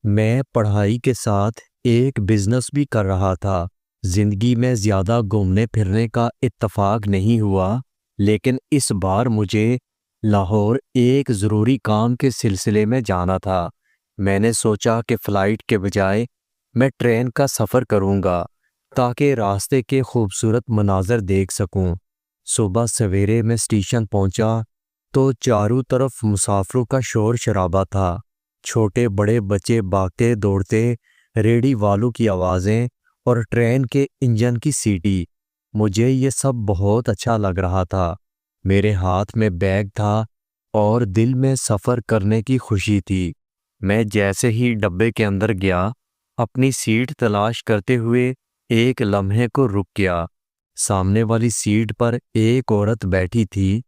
میں پڑھائی کے ساتھ ایک بزنس بھی کر رہا تھا۔ زندگی میں زیادہ گھومنے پھرنے کا اتفاق نہیں ہوا، لیکن اس بار مجھے لاہور ایک ضروری کام کے سلسلے میں جانا تھا۔ میں نے سوچا کہ فلائٹ کے بجائے میں ٹرین کا سفر کروں گا تاکہ راستے کے خوبصورت مناظر دیکھ سکوں۔ صبح سویرے میں اسٹیشن پہنچا تو چاروں طرف مسافروں کا شور شرابہ تھا۔ چھوٹے بڑے بچے بھاگتے دوڑتے، ریڑھی والوں کی آوازیں اور ٹرین کے انجن کی سیٹی۔ مجھے یہ سب بہت اچھا لگ رہا تھا۔ میرے ہاتھ میں بیگ تھا اور دل میں سفر کرنے کی خوشی تھی۔ میں جیسے ہی ڈبے کے اندر گیا، اپنی سیٹ تلاش کرتے ہوئے ایک لمحے کو رک گیا۔ سامنے والی سیٹ پر ایک عورت بیٹھی تھی۔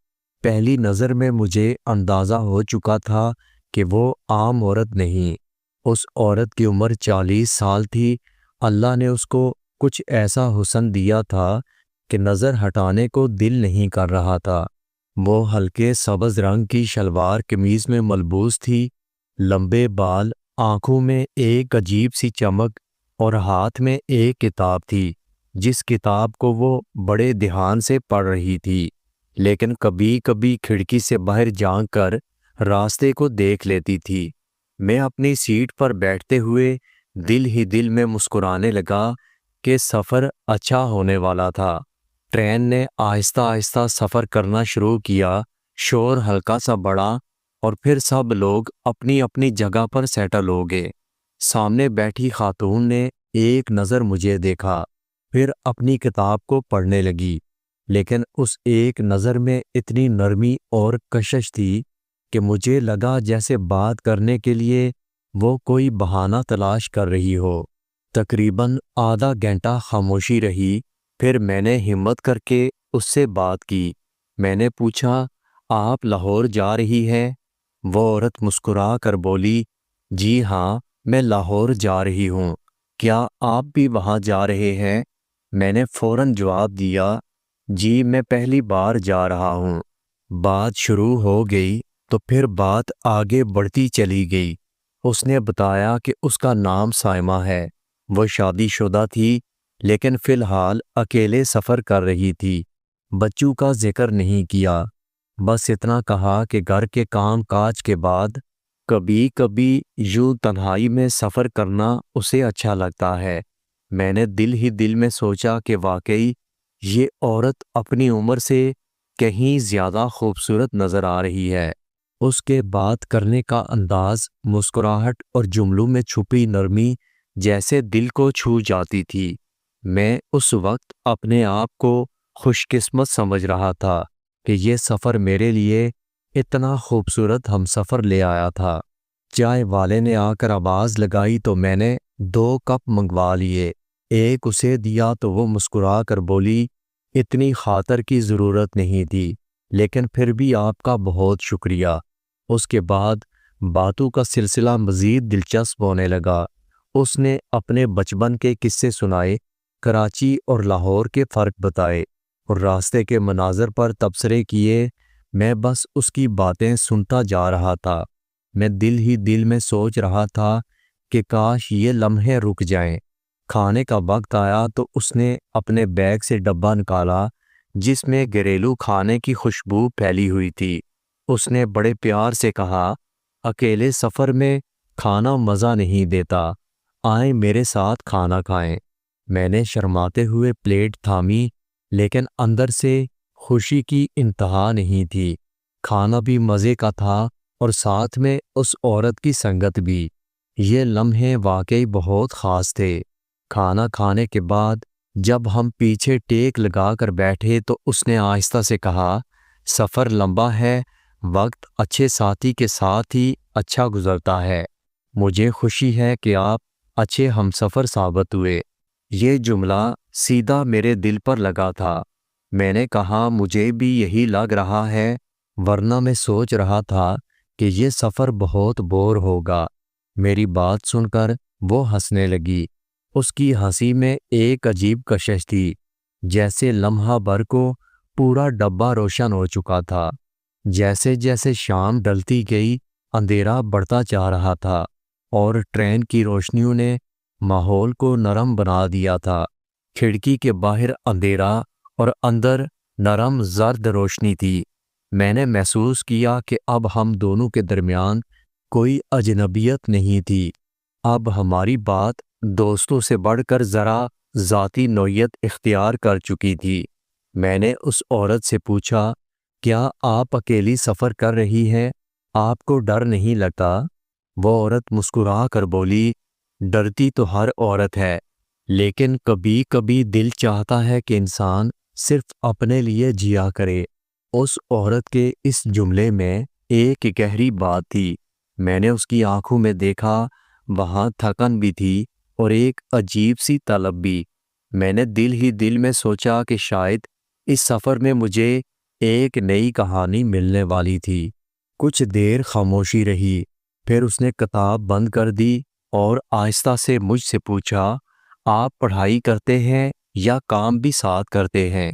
پہلی نظر میں مجھے اندازہ ہو چکا تھا کہ وہ عام عورت نہیں۔ اس عورت کی عمر 40 سال تھی۔ اللہ نے اس کو کچھ ایسا حسن دیا تھا کہ نظر ہٹانے کو دل نہیں کر رہا تھا۔ وہ ہلکے سبز رنگ کی شلوار قمیض میں ملبوس تھی، لمبے بال، آنکھوں میں ایک عجیب سی چمک اور ہاتھ میں ایک کتاب تھی جس کتاب کو وہ بڑے دھیان سے پڑھ رہی تھی، لیکن کبھی کبھی کھڑکی سے باہر جھانک کر راستے کو دیکھ لیتی تھی۔ میں اپنی سیٹ پر بیٹھتے ہوئے دل ہی دل میں مسکرانے لگا کہ سفر اچھا ہونے والا تھا۔ ٹرین نے آہستہ آہستہ سفر کرنا شروع کیا۔ شور ہلکا سا بڑھا اور پھر سب لوگ اپنی اپنی جگہ پر سیٹل ہو گئے۔ سامنے بیٹھی خاتون نے ایک نظر مجھے دیکھا، پھر اپنی کتاب کو پڑھنے لگی، لیکن اس ایک نظر میں اتنی نرمی اور کشش تھی کہ مجھے لگا جیسے بات کرنے کے لیے وہ کوئی بہانہ تلاش کر رہی ہو۔ تقریباً آدھا گھنٹہ خاموشی رہی، پھر میں نے ہمت کر کے اس سے بات کی۔ میں نے پوچھا، آپ لاہور جا رہی ہیں؟ وہ عورت مسکرا کر بولی، جی ہاں، میں لاہور جا رہی ہوں۔ کیا آپ بھی وہاں جا رہے ہیں؟ میں نے فوراً جواب دیا، جی میں پہلی بار جا رہا ہوں۔ بات شروع ہو گئی تو پھر بات آگے بڑھتی چلی گئی۔ اس نے بتایا کہ اس کا نام سائمہ ہے۔ وہ شادی شدہ تھی لیکن فی الحال اکیلے سفر کر رہی تھی۔ بچوں کا ذکر نہیں کیا، بس اتنا کہا کہ گھر کے کام کاج کے بعد کبھی کبھی یوں تنہائی میں سفر کرنا اسے اچھا لگتا ہے۔ میں نے دل ہی دل میں سوچا کہ واقعی یہ عورت اپنی عمر سے کہیں زیادہ خوبصورت نظر آ رہی ہے۔ اس کے بات کرنے کا انداز، مسکراہٹ اور جملوں میں چھپی نرمی جیسے دل کو چھو جاتی تھی۔ میں اس وقت اپنے آپ کو خوش قسمت سمجھ رہا تھا کہ یہ سفر میرے لیے اتنا خوبصورت ہم سفر لے آیا تھا۔ چائے والے نے آ کر آواز لگائی تو میں نے 2 کپ منگوا لیے۔ ایک اسے دیا تو وہ مسکرا کر بولی، اتنی خاطر کی ضرورت نہیں تھی، لیکن پھر بھی آپ کا بہت شکریہ۔ اس کے بعد باتوں کا سلسلہ مزید دلچسپ ہونے لگا۔ اس نے اپنے بچپن کے قصے سنائے، کراچی اور لاہور کے فرق بتائے اور راستے کے مناظر پر تبصرے کیے۔ میں بس اس کی باتیں سنتا جا رہا تھا۔ میں دل ہی دل میں سوچ رہا تھا کہ کاش یہ لمحے رک جائیں۔ کھانے کا وقت آیا تو اس نے اپنے بیگ سے ڈبہ نکالا جس میں گھریلو کھانے کی خوشبو پھیلی ہوئی تھی۔ اس نے بڑے پیار سے کہا، اکیلے سفر میں کھانا مزہ نہیں دیتا، آئیں میرے ساتھ کھانا کھائیں۔ میں نے شرماتے ہوئے پلیٹ تھامی، لیکن اندر سے خوشی کی انتہا نہیں تھی۔ کھانا بھی مزے کا تھا اور ساتھ میں اس عورت کی سنگت بھی۔ یہ لمحے واقعی بہت خاص تھے۔ کھانا کھانے کے بعد جب ہم پیچھے ٹیک لگا کر بیٹھے تو اس نے آہستہ سے کہا، سفر لمبا ہے، وقت اچھے ساتھی کے ساتھ ہی اچھا گزرتا ہے۔ مجھے خوشی ہے کہ آپ اچھے ہمسفر ثابت ہوئے۔ یہ جملہ سیدھا میرے دل پر لگا تھا۔ میں نے کہا، مجھے بھی یہی لگ رہا ہے، ورنہ میں سوچ رہا تھا کہ یہ سفر بہت بور ہوگا۔ میری بات سن کر وہ ہنسنے لگی۔ اس کی ہنسی میں ایک عجیب کشش تھی، جیسے لمحہ بھر کو پورا ڈبہ روشن ہو چکا تھا۔ جیسے جیسے شام ڈلتی گئی، اندھیرا بڑھتا جا رہا تھا۔ اور ٹرین کی روشنیوں نے ماحول کو نرم بنا دیا تھا۔ کھڑکی کے باہر اندھیرا اور اندر نرم زرد روشنی تھی۔ میں نے محسوس کیا کہ اب ہم دونوں کے درمیان کوئی اجنبیت نہیں تھی۔ اب ہماری بات دوستوں سے بڑھ کر ذرا ذاتی نوعیت اختیار کر چکی تھی۔ میں نے اس عورت سے پوچھا، کیا آپ اکیلی سفر کر رہی ہیں؟ آپ کو ڈر نہیں لگتا؟ وہ عورت مسکرا کر بولی، ڈرتی تو ہر عورت ہے، لیکن کبھی کبھی دل چاہتا ہے کہ انسان صرف اپنے لیے جیا کرے۔ اس عورت کے اس جملے میں ایک گہری بات تھی۔ میں نے اس کی آنکھوں میں دیکھا، وہاں تھکن بھی تھی اور ایک عجیب سی طلب بھی۔ میں نے دل ہی دل میں سوچا کہ شاید اس سفر میں مجھے ایک نئی کہانی ملنے والی تھی۔ کچھ دیر خاموشی رہی، پھر اس نے کتاب بند کر دی اور آہستہ سے مجھ سے پوچھا، آپ پڑھائی کرتے ہیں یا کام بھی ساتھ کرتے ہیں؟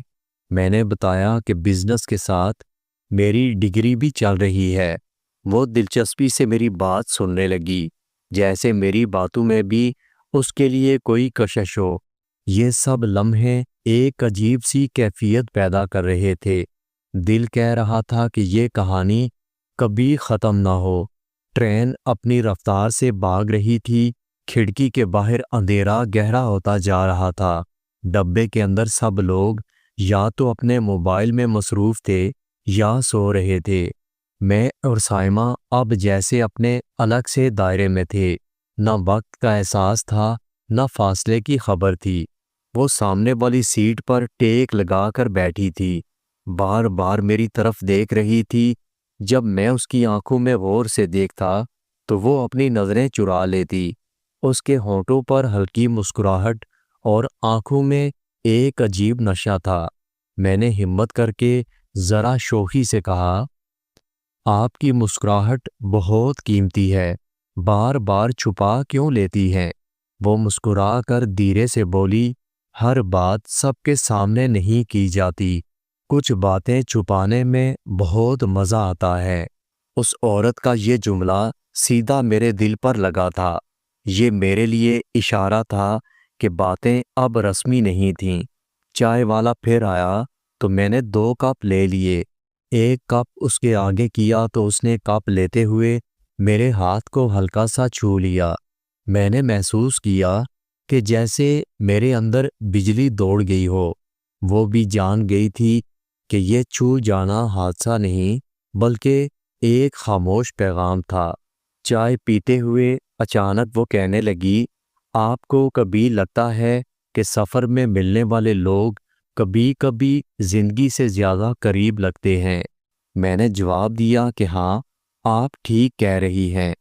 میں نے بتایا کہ بزنس کے ساتھ میری ڈگری بھی چل رہی ہے۔ وہ دلچسپی سے میری بات سننے لگی، جیسے میری باتوں میں بھی اس کے لیے کوئی کشش ہو۔ یہ سب لمحے ایک عجیب سی کیفیت پیدا کر رہے تھے۔ دل کہہ رہا تھا کہ یہ کہانی کبھی ختم نہ ہو۔ ٹرین اپنی رفتار سے بھاگ رہی تھی۔ کھڑکی کے باہر اندھیرا گہرا ہوتا جا رہا تھا۔ ڈبے کے اندر سب لوگ یا تو اپنے موبائل میں مصروف تھے یا سو رہے تھے۔ میں اور سائمہ اب جیسے اپنے الگ سے دائرے میں تھے۔ نہ وقت کا احساس تھا، نہ فاصلے کی خبر تھی۔ وہ سامنے والی سیٹ پر ٹیک لگا کر بیٹھی تھی، بار بار میری طرف دیکھ رہی تھی۔ جب میں اس کی آنکھوں میں غور سے دیکھتا تو وہ اپنی نظریں چرا لیتی۔ اس کے ہونٹوں پر ہلکی مسکراہٹ اور آنکھوں میں ایک عجیب نشہ تھا۔ میں نے ہمت کر کے ذرا شوخی سے کہا، آپ کی مسکراہٹ بہت قیمتی ہے، بار بار چھپا کیوں لیتی ہیں؟ وہ مسکرا کر دھیرے سے بولی، ہر بات سب کے سامنے نہیں کی جاتی، کچھ باتیں چھپانے میں بہت مزہ آتا ہے۔ اس عورت کا یہ جملہ سیدھا میرے دل پر لگا تھا۔ یہ میرے لیے اشارہ تھا کہ باتیں اب رسمی نہیں تھیں۔ چائے والا پھر آیا تو میں نے 2 کپ لے لیے۔ ایک کپ اس کے آگے کیا تو اس نے کپ لیتے ہوئے میرے ہاتھ کو ہلکا سا چھو لیا۔ میں نے محسوس کیا کہ جیسے میرے اندر بجلی دوڑ گئی ہو۔ وہ بھی جان گئی تھی کہ یہ چھو جانا حادثہ نہیں بلکہ ایک خاموش پیغام تھا۔ چائے پیتے ہوئے اچانک وہ کہنے لگی، آپ کو کبھی لگتا ہے کہ سفر میں ملنے والے لوگ کبھی کبھی زندگی سے زیادہ قریب لگتے ہیں؟ میں نے جواب دیا کہ ہاں، آپ ٹھیک کہہ رہی ہیں۔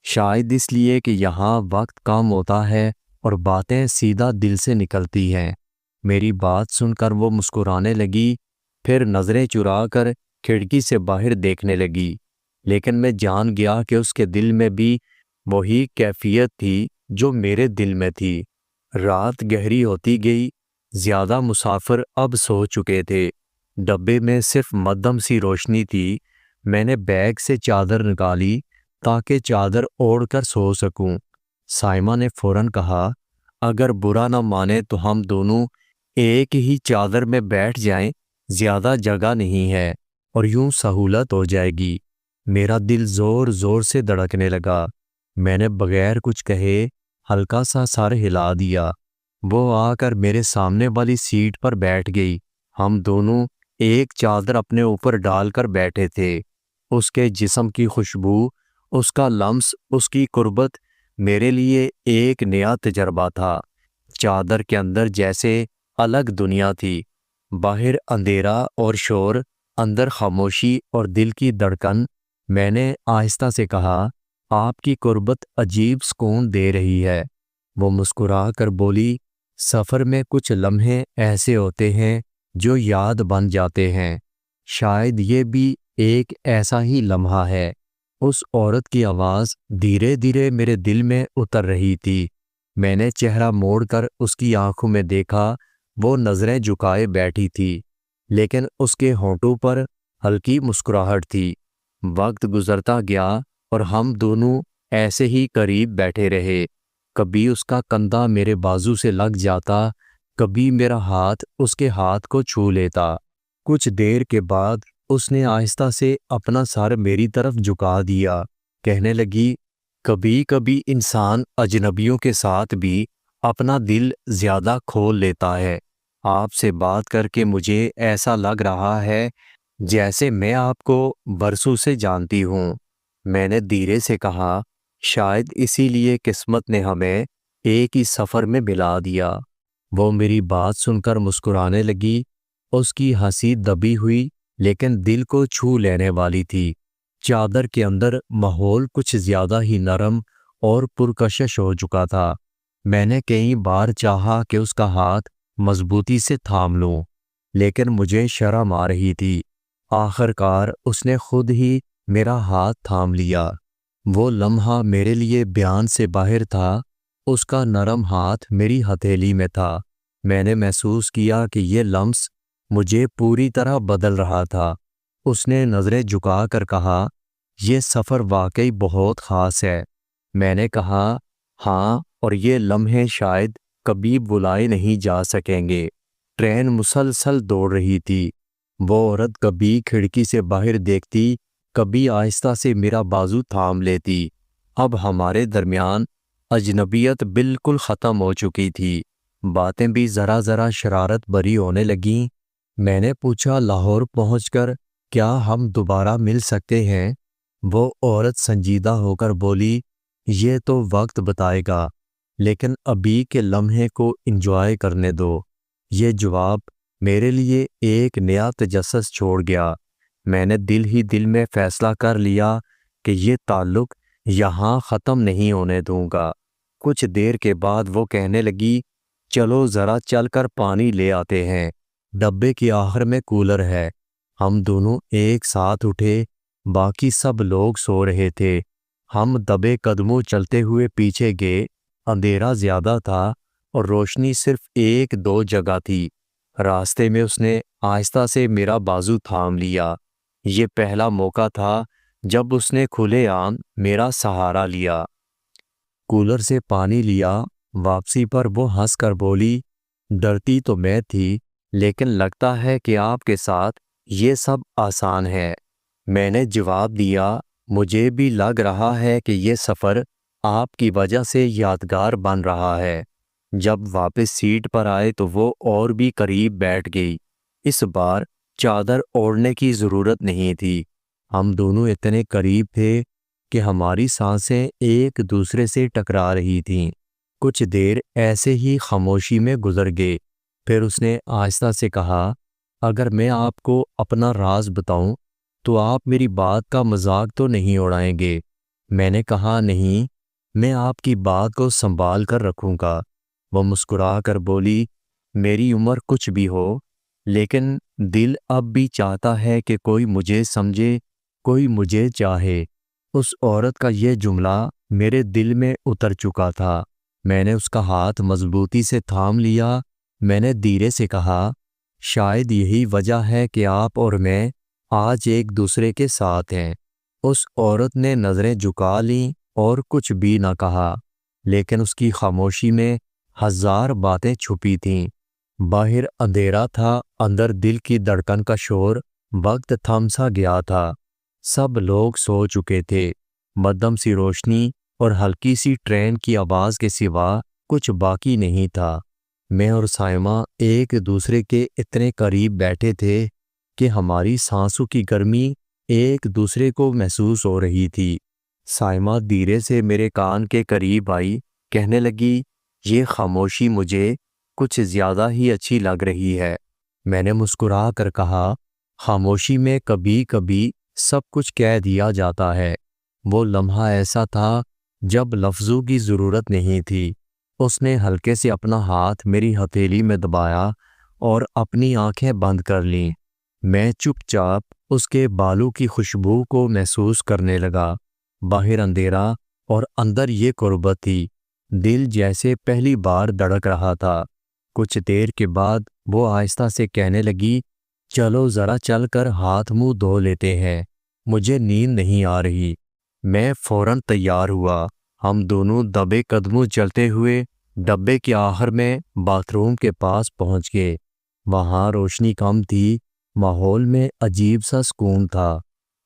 شاید اس لیے کہ یہاں وقت کم ہوتا ہے اور باتیں سیدھا دل سے نکلتی ہیں۔ میری بات سن کر وہ مسکرانے لگی، پھر نظریں چرا کر کھڑکی سے باہر دیکھنے لگی، لیکن میں جان گیا کہ اس کے دل میں بھی وہی کیفیت تھی جو میرے دل میں تھی۔ رات گہری ہوتی گئی، زیادہ مسافر اب سو چکے تھے۔ ڈبے میں صرف مدھم سی روشنی تھی۔ میں نے بیگ سے چادر نکالی تاکہ چادر اوڑھ کر سو سکوں۔ سائمہ نے فوراً کہا، اگر برا نہ مانے تو ہم دونوں ایک ہی چادر میں بیٹھ جائیں، زیادہ جگہ نہیں ہے اور یوں سہولت ہو جائے گی۔ میرا دل زور زور سے دھڑکنے لگا۔ میں نے بغیر کچھ کہے ہلکا سا سر ہلا دیا۔ وہ آ کر میرے سامنے والی سیٹ پر بیٹھ گئی۔ ہم دونوں ایک چادر اپنے اوپر ڈال کر بیٹھے تھے۔ اس کے جسم کی خوشبو، اس کا لمس، اس کی قربت میرے لیے ایک نیا تجربہ تھا۔ چادر کے اندر جیسے الگ دنیا تھی، باہر اندھیرا اور شور، اندر خاموشی اور دل کی دھڑکن۔ میں نے آہستہ سے کہا، آپ کی قربت عجیب سکون دے رہی ہے۔ وہ مسکرا کر بولی، سفر میں کچھ لمحے ایسے ہوتے ہیں جو یاد بن جاتے ہیں، شاید یہ بھی ایک ایسا ہی لمحہ ہے۔ اس عورت کی آواز دھیرے دھیرے میرے دل میں اتر رہی تھی۔ میں نے چہرہ موڑ کر اس کی آنکھوں میں دیکھا۔ وہ نظریں جھکائے بیٹھی تھی، لیکن اس کے ہونٹوں پر ہلکی مسکراہٹ تھی۔ وقت گزرتا گیا اور ہم دونوں ایسے ہی قریب بیٹھے رہے۔ کبھی اس کا کندھا میرے بازو سے لگ جاتا، کبھی میرا ہاتھ اس کے ہاتھ کو چھو لیتا۔ کچھ دیر کے بعد اس نے آہستہ سے اپنا سر میری طرف جھکا دیا، کہنے لگی، کبھی کبھی انسان اجنبیوں کے ساتھ بھی اپنا دل زیادہ کھول لیتا ہے۔ آپ سے بات کر کے مجھے ایسا لگ رہا ہے جیسے میں آپ کو برسوں سے جانتی ہوں۔ میں نے دھیرے سے کہا، شاید اسی لیے قسمت نے ہمیں ایک ہی سفر میں ملا دیا۔ وہ میری بات سن کر مسکرانے لگی۔ اس کی ہنسی دبی ہوئی لیکن دل کو چھو لینے والی تھی۔ چادر کے اندر ماحول کچھ زیادہ ہی نرم اور پرکشش ہو چکا تھا۔ میں نے کئی بار چاہا کہ اس کا ہاتھ مضبوطی سے تھام لوں، لیکن مجھے شرم آ رہی تھی۔ آخر کار اس نے خود ہی میرا ہاتھ تھام لیا۔ وہ لمحہ میرے لیے بیان سے باہر تھا۔ اس کا نرم ہاتھ میری ہتھیلی میں تھا۔ میں نے محسوس کیا کہ یہ لمس مجھے پوری طرح بدل رہا تھا۔ اس نے نظریں جھکا کر کہا، یہ سفر واقعی بہت خاص ہے۔ میں نے کہا، ہاں، اور یہ لمحے شاید کبھی بلائے نہیں جا سکیں گے۔ ٹرین مسلسل دوڑ رہی تھی۔ وہ عورت کبھی کھڑکی سے باہر دیکھتی، کبھی آہستہ سے میرا بازو تھام لیتی۔ اب ہمارے درمیان اجنبیت بالکل ختم ہو چکی تھی۔ باتیں بھی ذرا ذرا شرارت بری ہونے لگیں۔ میں نے پوچھا، لاہور پہنچ کر کیا ہم دوبارہ مل سکتے ہیں؟ وہ عورت سنجیدہ ہو کر بولی، یہ تو وقت بتائے گا، لیکن ابھی کے لمحے کو انجوائے کرنے دو۔ یہ جواب میرے لیے ایک نیا تجسس چھوڑ گیا۔ میں نے دل ہی دل میں فیصلہ کر لیا کہ یہ تعلق یہاں ختم نہیں ہونے دوں گا۔ کچھ دیر کے بعد وہ کہنے لگی، چلو ذرا چل کر پانی لے آتے ہیں، ڈبے کی آخر میں کولر ہے۔ ہم دونوں ایک ساتھ اٹھے۔ باقی سب لوگ سو رہے تھے۔ ہم دبے قدموں چلتے ہوئے پیچھے گئے۔ اندھیرا زیادہ تھا اور روشنی صرف ایک دو جگہ تھی۔ راستے میں اس نے آہستہ سے میرا بازو تھام لیا۔ یہ پہلا موقع تھا جب اس نے کھلے عام میرا سہارا لیا۔ کولر سے پانی لیا۔ واپسی پر وہ ہنس کر بولی، ڈرتی تو میں تھی، لیکن لگتا ہے کہ آپ کے ساتھ یہ سب آسان ہے۔ میں نے جواب دیا، مجھے بھی لگ رہا ہے کہ یہ سفر آپ کی وجہ سے یادگار بن رہا ہے۔ جب واپس سیٹ پر آئے تو وہ اور بھی قریب بیٹھ گئی۔ اس بار چادر اوڑھنے کی ضرورت نہیں تھی۔ ہم دونوں اتنے قریب تھے کہ ہماری سانسیں ایک دوسرے سے ٹکرا رہی تھیں۔ کچھ دیر ایسے ہی خاموشی میں گزر گئے۔ پھر اس نے آہستہ سے کہا، اگر میں آپ کو اپنا راز بتاؤں تو آپ میری بات کا مذاق تو نہیں اڑائیں گے؟ میں نے کہا، نہیں، میں آپ کی بات کو سنبھال کر رکھوں گا۔ وہ مسکرا کر بولی، میری عمر کچھ بھی ہو، لیکن دل اب بھی چاہتا ہے کہ کوئی مجھے سمجھے، کوئی مجھے چاہے۔ اس عورت کا یہ جملہ میرے دل میں اتر چکا تھا۔ میں نے اس کا ہاتھ مضبوطی سے تھام لیا۔ میں نے دھیرے سے کہا، شاید یہی وجہ ہے کہ آپ اور میں آج ایک دوسرے کے ساتھ ہیں۔ اس عورت نے نظریں جھکا لیں اور کچھ بھی نہ کہا، لیکن اس کی خاموشی میں ہزار باتیں چھپی تھیں۔ باہر اندھیرا تھا، اندر دل کی دھڑکن کا شور۔ وقت تھم سا گیا تھا۔ سب لوگ سو چکے تھے۔ مدھم سی روشنی اور ہلکی سی ٹرین کی آواز کے سوا کچھ باقی نہیں تھا۔ میں اور سائمہ ایک دوسرے کے اتنے قریب بیٹھے تھے کہ ہماری سانسوں کی گرمی ایک دوسرے کو محسوس ہو رہی تھی۔ سائمہ دھیرے سے میرے کان کے قریب آئی، کہنے لگی، یہ خاموشی مجھے کچھ زیادہ ہی اچھی لگ رہی ہے۔ میں نے مسکرا کر کہا، خاموشی میں کبھی کبھی سب کچھ کہہ دیا جاتا ہے۔ وہ لمحہ ایسا تھا جب لفظوں کی ضرورت نہیں تھی۔ اس نے ہلکے سے اپنا ہاتھ میری ہتھیلی میں دبایا اور اپنی آنکھیں بند کر لیں۔ میں چپ چاپ اس کے بالوں کی خوشبو کو محسوس کرنے لگا۔ باہر اندھیرا اور اندر یہ قربت تھی۔ دل جیسے پہلی بار دھڑک رہا تھا۔ کچھ دیر کے بعد وہ آہستہ سے کہنے لگی، چلو ذرا چل کر ہاتھ منہ دھو لیتے ہیں، مجھے نیند نہیں آ رہی۔ میں فوراً تیار ہوا۔ ہم دونوں دبے قدموں چلتے ہوئے ڈبے کے آخر میں باتھ روم کے پاس پہنچ گئے۔ وہاں روشنی کم تھی، ماحول میں عجیب سا سکون تھا۔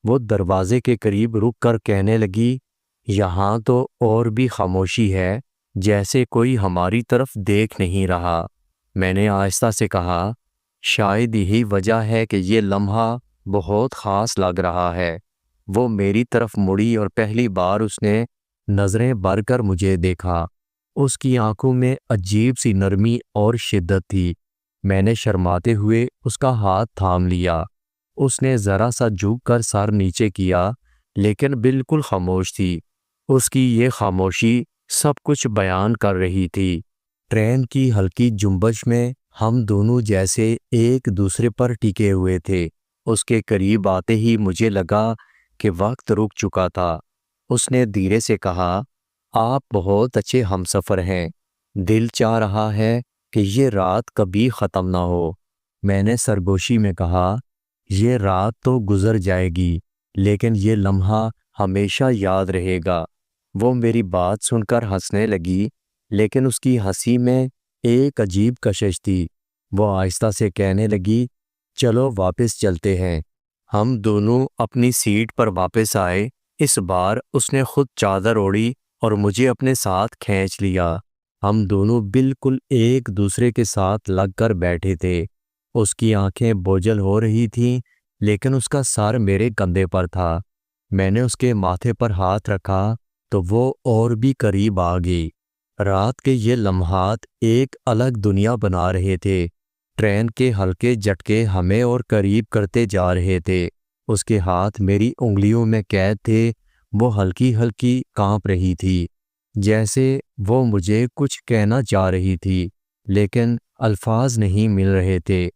وہ دروازے کے قریب رک کر کہنے لگی، یہاں تو اور بھی خاموشی ہے، جیسے کوئی ہماری طرف دیکھ نہیں رہا۔ میں نے آہستہ سے کہا، شاید یہی وجہ ہے کہ یہ لمحہ بہت خاص لگ رہا ہے۔ وہ میری طرف مڑی اور پہلی بار اس نے نظریں بھر کر مجھے دیکھا۔ اس کی آنکھوں میں عجیب سی نرمی اور شدت تھی۔ میں نے شرماتے ہوئے اس کا ہاتھ تھام لیا۔ اس نے ذرا سا جھک کر سر نیچے کیا، لیکن بالکل خاموش تھی۔ اس کی یہ خاموشی سب کچھ بیان کر رہی تھی۔ ٹرین کی ہلکی جنبش میں ہم دونوں جیسے ایک دوسرے پر ٹکے ہوئے تھے۔ اس کے قریب آتے ہی مجھے لگا کہ وقت رک چکا تھا۔ اس نے دھیرے سے کہا، آپ بہت اچھے ہمسفر ہیں، دل چاہ رہا ہے کہ یہ رات کبھی ختم نہ ہو۔ میں نے سرگوشی میں کہا، یہ رات تو گزر جائے گی، لیکن یہ لمحہ ہمیشہ یاد رہے گا۔ وہ میری بات سن کر ہنسنے لگی، لیکن اس کی ہنسی میں ایک عجیب کشش تھی۔ وہ آہستہ سے کہنے لگی، چلو واپس چلتے ہیں۔ ہم دونوں اپنی سیٹ پر واپس آئے۔ اس بار اس نے خود چادر اوڑھی اور مجھے اپنے ساتھ کھینچ لیا۔ ہم دونوں بالکل ایک دوسرے کے ساتھ لگ کر بیٹھے تھے۔ اس کی آنکھیں بوجھل ہو رہی تھیں، لیکن اس کا سر میرے کندھے پر تھا۔ میں نے اس کے ماتھے پر ہاتھ رکھا تو وہ اور بھی قریب آ گئی۔ رات کے یہ لمحات ایک الگ دنیا بنا رہے تھے۔ ٹرین کے ہلکے جھٹکے ہمیں اور قریب کرتے جا رہے تھے۔ اس کے ہاتھ میری انگلیوں میں قید تھے۔ وہ ہلکی ہلکی کانپ رہی تھی، جیسے وہ مجھے کچھ کہنا چاہ رہی تھی، لیکن الفاظ نہیں مل رہے تھے۔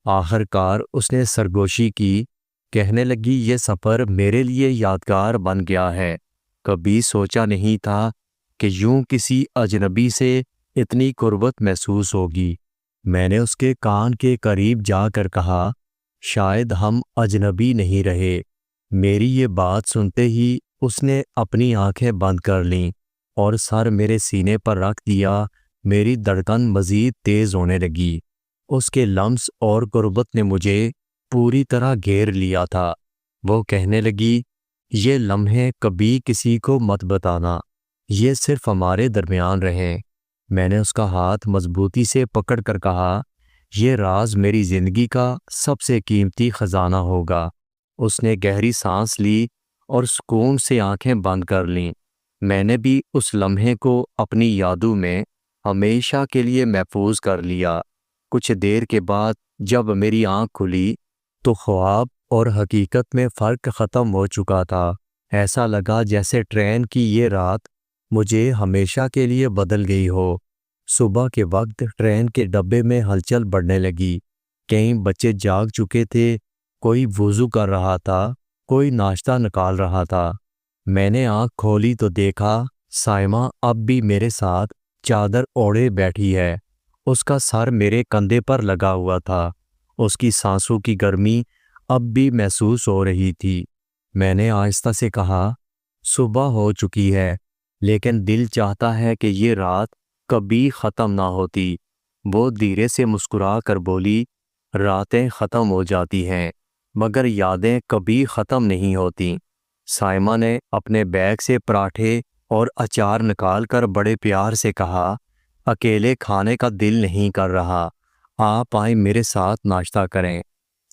آخر کار اس نے سرگوشی کی، کہنے لگی، یہ سفر میرے لیے یادگار بن گیا ہے۔ کبھی سوچا نہیں تھا کہ یوں کسی اجنبی سے اتنی قربت محسوس ہوگی۔ میں نے اس کے کان کے قریب جا کر کہا، شاید ہم اجنبی نہیں رہے۔ میری یہ بات سنتے ہی اس نے اپنی آنکھیں بند کر لیں اور سر میرے سینے پر رکھ دیا۔ میری دھڑکن مزید تیز ہونے لگی۔ اس کے لمس اور قربت نے مجھے پوری طرح گھیر لیا تھا۔ وہ کہنے لگی، یہ لمحے کبھی کسی کو مت بتانا، یہ صرف ہمارے درمیان رہیں۔ میں نے اس کا ہاتھ مضبوطی سے پکڑ کر کہا، یہ راز میری زندگی کا سب سے قیمتی خزانہ ہوگا۔ اس نے گہری سانس لی اور سکون سے آنکھیں بند کر لیں۔ میں نے بھی اس لمحے کو اپنی یادوں میں ہمیشہ کے لیے محفوظ کر لیا۔ کچھ دیر کے بعد جب میری آنکھ کھلی تو خواب اور حقیقت میں فرق ختم ہو چکا تھا۔ ایسا لگا جیسے ٹرین کی یہ رات مجھے ہمیشہ کے لیے بدل گئی ہو۔ صبح کے وقت ٹرین کے ڈبے میں ہلچل بڑھنے لگی۔ کئی بچے جاگ چکے تھے، کوئی وضو کر رہا تھا، کوئی ناشتہ نکال رہا تھا۔ میں نے آنکھ کھولی تو دیکھا سائمہ اب بھی میرے ساتھ چادر اوڑھے بیٹھی ہے۔ اس کا سر میرے کندھے پر لگا ہوا تھا۔ اس کی سانسوں کی گرمی اب بھی محسوس ہو رہی تھی۔ میں نے آہستہ سے کہا، صبح ہو چکی ہے، لیکن دل چاہتا ہے کہ یہ رات کبھی ختم نہ ہوتی۔ وہ دھیرے سے مسکرا کر بولی، راتیں ختم ہو جاتی ہیں، مگر یادیں کبھی ختم نہیں ہوتی۔ سائمہ نے اپنے بیگ سے پراٹھے اور اچار نکال کر بڑے پیار سے کہا، اکیلے کھانے کا دل نہیں کر رہا، آپ آئیں میرے ساتھ ناشتہ کریں۔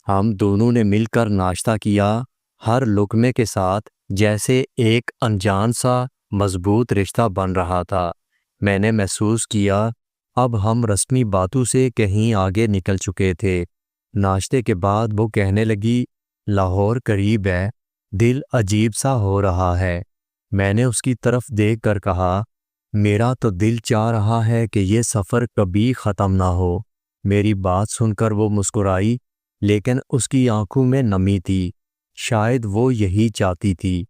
ہم دونوں نے مل کر ناشتہ کیا، ہر لقمے کے ساتھ جیسے ایک انجان سا مضبوط رشتہ بن رہا تھا۔ میں نے محسوس کیا اب ہم رسمی باتوں سے کہیں آگے نکل چکے تھے۔ ناشتے کے بعد وہ کہنے لگی، لاہور قریب ہے، دل عجیب سا ہو رہا ہے۔ میں نے اس کی طرف دیکھ کر کہا، میرا تو دل چاہ رہا ہے کہ یہ سفر کبھی ختم نہ ہو۔ میری بات سن کر وہ مسکرائی، لیکن اس کی آنکھوں میں نمی تھی۔ شاید وہ یہی چاہتی تھی،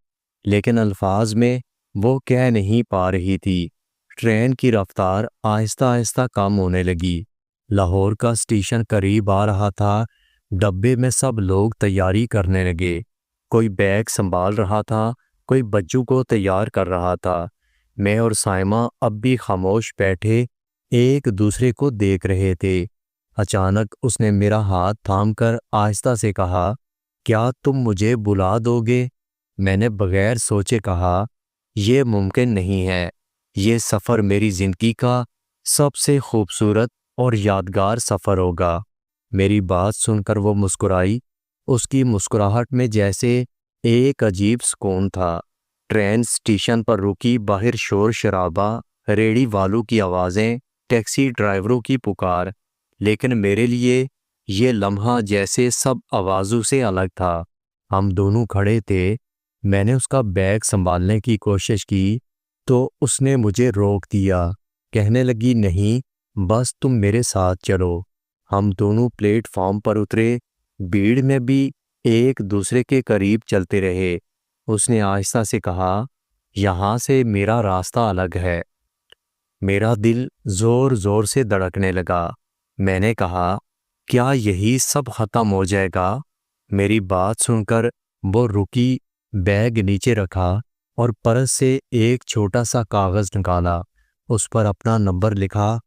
لیکن الفاظ میں وہ کہہ نہیں پا رہی تھی۔ ٹرین کی رفتار آہستہ آہستہ کم ہونے لگی۔ لاہور کا اسٹیشن قریب آ رہا تھا۔ ڈبے میں سب لوگ تیاری کرنے لگے، کوئی بیگ سنبھال رہا تھا، کوئی بچوں کو تیار کر رہا تھا۔ میں اور سائمہ اب بھی خاموش بیٹھے ایک دوسرے کو دیکھ رہے تھے۔ اچانک اس نے میرا ہاتھ تھام کر آہستہ سے کہا، کیا تم مجھے بلا دو گے؟ میں نے بغیر سوچے کہا، یہ ممکن نہیں ہے۔ یہ سفر میری زندگی کا سب سے خوبصورت اور یادگار سفر ہوگا۔ میری بات سن کر وہ مسکرائی۔ اس کی مسکراہٹ میں جیسے ایک عجیب سکون تھا۔ ٹرین اسٹیشن پر رکی، باہر شور شرابہ، ریڑھی والوں کی آوازیں، ٹیکسی ڈرائیوروں کی پکار، لیکن میرے لیے یہ لمحہ جیسے سب آوازوں سے الگ تھا۔ ہم دونوں کھڑے تھے۔ میں نے اس کا بیگ سنبھالنے کی کوشش کی تو اس نے مجھے روک دیا۔ کہنے لگی، نہیں، بس تم میرے ساتھ چلو۔ ہم دونوں پلیٹ فارم پر اترے، بھیڑ میں بھی ایک دوسرے کے قریب چلتے رہے۔ اس نے آہستہ سے کہا، یہاں سے میرا راستہ الگ ہے۔ میرا دل زور زور سے دھڑکنے لگا۔ میں نے کہا، کیا یہی سب ختم ہو جائے گا؟ میری بات سن کر وہ رکی، بیگ نیچے رکھا اور پرس سے ایک چھوٹا سا کاغذ نکالا۔ اس پر اپنا نمبر لکھا۔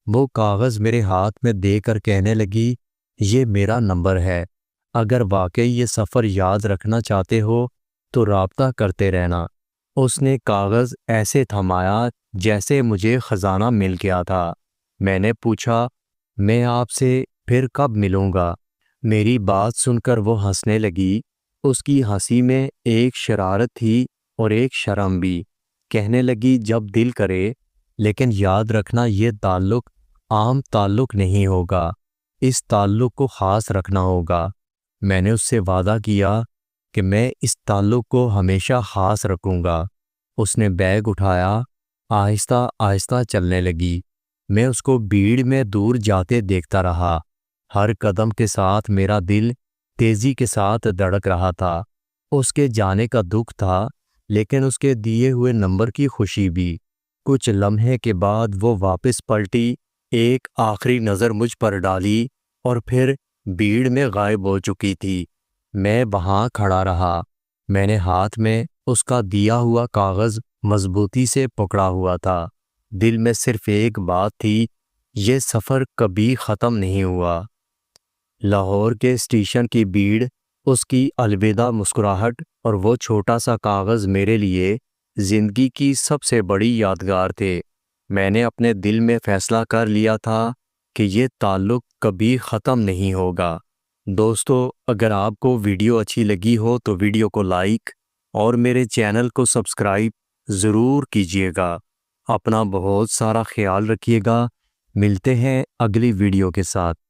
وہ کاغذ میرے ہاتھ میں دے کر کہنے لگی، یہ میرا نمبر ہے۔ اگر واقعی یہ سفر یاد رکھنا چاہتے ہو تو رابطہ کرتے رہنا۔ اس نے کاغذ ایسے تھمایا جیسے مجھے خزانہ مل گیا تھا۔ میں نے پوچھا، میں آپ سے پھر کب ملوں گا؟ میری بات سن کر وہ ہنسنے لگی۔ اس کی ہنسی میں ایک شرارت تھی اور ایک شرم بھی۔ کہنے لگی، جب دل کرے، لیکن یاد رکھنا یہ تعلق عام تعلق نہیں ہوگا، اس تعلق کو خاص رکھنا ہوگا۔ میں نے اس سے وعدہ کیا کہ میں اس تعلق کو ہمیشہ خاص رکھوں گا۔ اس نے بیگ اٹھایا، آہستہ آہستہ چلنے لگی۔ میں اس کو بھیڑ میں دور جاتے دیکھتا رہا۔ ہر قدم کے ساتھ میرا دل تیزی کے ساتھ دھڑک رہا تھا۔ اس کے جانے کا دکھ تھا، لیکن اس کے دیے ہوئے نمبر کی خوشی بھی۔ کچھ لمحے کے بعد وہ واپس پلٹی، ایک آخری نظر مجھ پر ڈالی اور پھر بھیڑ میں غائب ہو چکی تھی۔ میں وہاں کھڑا رہا۔ میں نے ہاتھ میں اس کا دیا ہوا کاغذ مضبوطی سے پکڑا ہوا تھا۔ دل میں صرف ایک بات تھی، یہ سفر کبھی ختم نہیں ہوا۔ لاہور کے اسٹیشن کی بھیڑ، اس کی الوداع مسکراہٹ اور وہ چھوٹا سا کاغذ میرے لیے زندگی کی سب سے بڑی یادگار تھے۔ میں نے اپنے دل میں فیصلہ کر لیا تھا کہ یہ تعلق کبھی ختم نہیں ہوگا۔ دوستو، اگر آپ کو ویڈیو اچھی لگی ہو تو ویڈیو کو لائک اور میرے چینل کو سبسکرائب ضرور کیجیے گا۔ اپنا بہت سارا خیال رکھیے گا۔ ملتے ہیں اگلی ویڈیو کے ساتھ۔